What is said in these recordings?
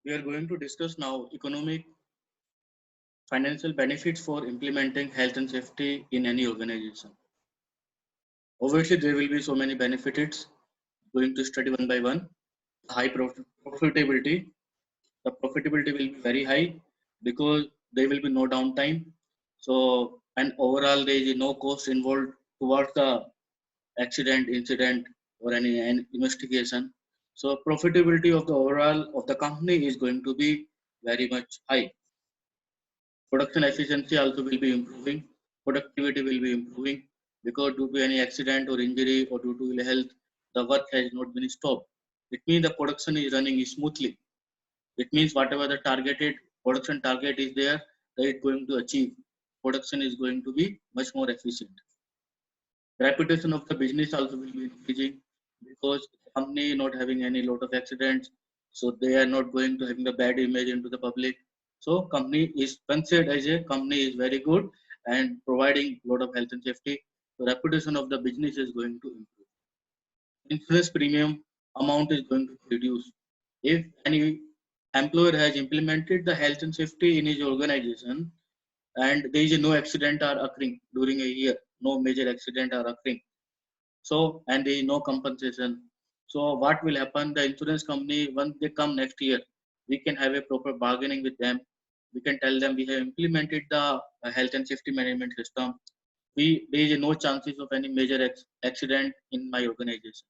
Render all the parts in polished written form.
We are going to discuss now economic financial benefits for implementing health and safety in any organization. Obviously, there will be so many benefits. Going to study one by one. High profitability. The profitability will be very high because there will be no downtime. So, and overall, there is no cost involved towards the accident, incident, or any investigation. So, profitability of the overall of the company is going to be very much high. Production efficiency also will be improving. Productivity will be improving because due to any accident or injury or due to ill health, the work has not been stopped. It means the production is running smoothly. It means whatever the targeted production target is there, that it's going to achieve. Production is going to be much more efficient. Reputation of the business also will be increasing because the company not having any lot of accidents, so they are not going to having a bad image into the public. So company is considered as a company is very good and providing lot of health and safety. The reputation of the business is going to improve. Insurance premium amount is going to reduce. If any employer has implemented the health and safety in his organization and there is no accident are occurring during a year, no major accident are occurring, so and there is no compensation. So what will happen? The insurance company, once they come next year, we can have a proper bargaining with them. We can tell them we have implemented the health and safety management system. We there is no chances of any major accident in my organization.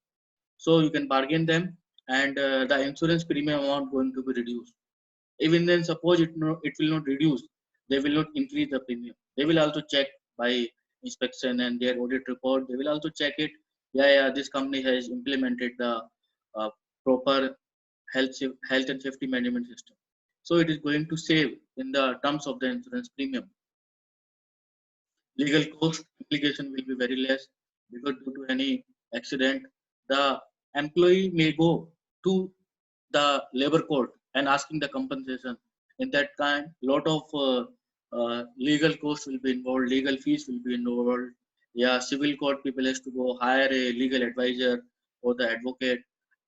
So you can bargain them, and the insurance premium amount going to be reduced. Even then, suppose it will not reduce, they will not increase the premium. They will also check by inspection and their audit report. They will also check it. Yeah, this company has implemented the uh, proper health and safety management system. So it is going to save in the terms of the insurance premium. Legal cost implication will be very less because due to any accident, the employee may go to the labor court and asking the compensation. In that time, lot of legal costs will be involved, legal fees will be involved. Yeah, civil court people has to go hire a legal advisor or the advocate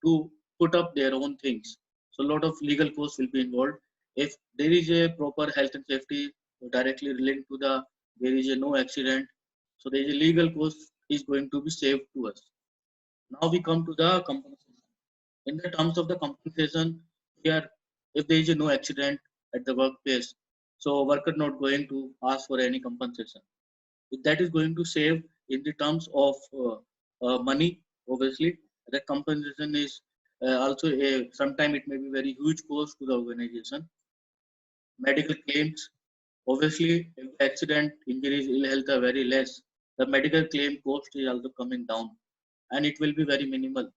to put up their own things. So a lot of legal costs will be involved. If there is a proper health and safety directly linked to the there is a no accident, so there is a legal cost is going to be saved to us. Now we come to the compensation. In the terms of the compensation, here if there is no accident at the workplace, so worker not going to ask for any compensation. If that is going to save in the terms of money, obviously the compensation is also a sometime it may be very huge cost to the organization. Medical claims, obviously if the accident, injuries, ill health are very less, the medical claim cost is also coming down and it will be very minimal.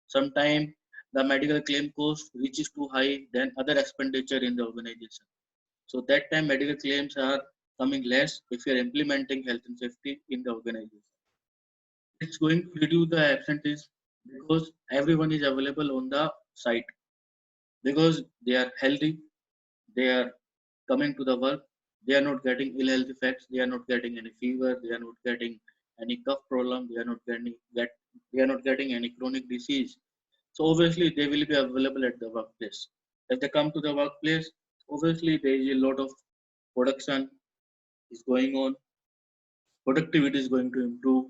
Sometimes the medical claim cost reaches too high than other expenditure in the organization. So that time medical claims are coming less if you are implementing health and safety in the organization. It's going to reduce the absenteeism because everyone is available on the site because they are healthy, they are coming to the work, they are not getting ill health effects, they are not getting any fever, they are not getting any cough problem, they are not getting any chronic disease. So obviously they will be available at the workplace. If they come to the workplace, obviously there is a lot of production is going on, productivity is going to improve.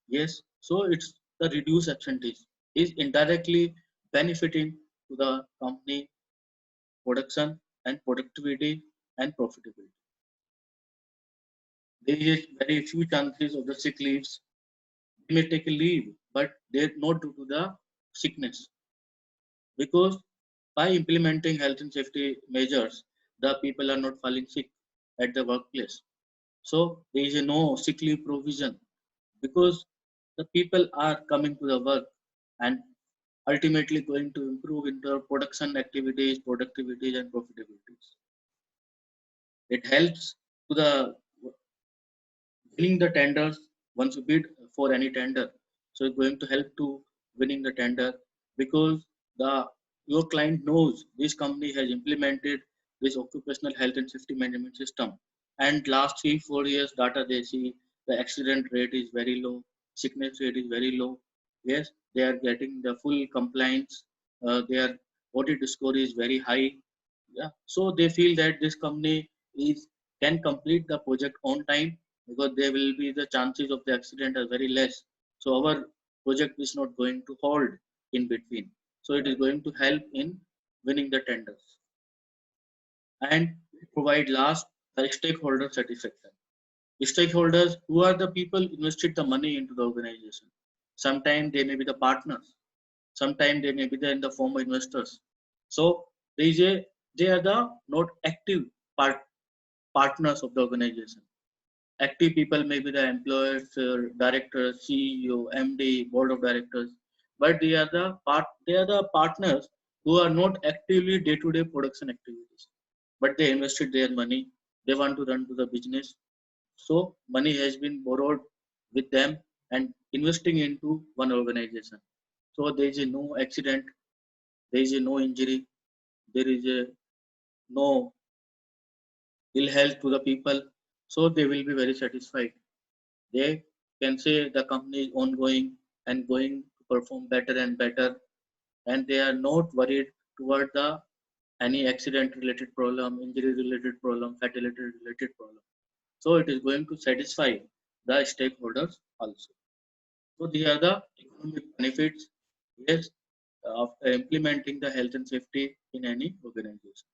Yes, so it's the reduced absenteeism is indirectly benefiting to the company production and productivity and profitability. There is very few chances of the sick leaves. They may take a leave, but they're not due to the sickness. Because by implementing health and safety measures, the people are not falling sick at the workplace. So there is a no sick leave provision because the people are coming to the work and ultimately going to improve in the production activities, productivities and profitabilities. It helps to the winning the tenders once you bid for any tender. So it's going to help to winning the tender because the your client knows this company has implemented this occupational health and safety management system. And last 3 4 years data they see the accident rate is very low, sickness rate is very low. Yes, they are getting the full compliance. Their audit score is very high. Yeah, so they feel that this company is can complete the project on time because there will be the chances of the accident are very less. So our project is not going to hold in between. So it is going to help in winning the tenders and provide last the stakeholder satisfaction. Stakeholders who are the people invested the money into the organization. Sometimes they may be the partners. Sometimes they may be the in the form of investors. So they is a, they are the not active partners of the organization. Active people may be the employers, directors, CEO, MD, board of directors, but they are the partners who are not actively day-to-day production activities, but they invested their money. They want to run to the business, so money has been borrowed with them and investing into one organization. So there is a no accident, there is a no injury, there is a no ill health to the people. So they will be very satisfied. They can say the company is ongoing and going to perform better and better, and they are not worried toward the any accident related problem, injury related problem, fatality related problem. So it is going to satisfy the stakeholders also. So these are the economic benefits, yes, after implementing the health and safety in any organization.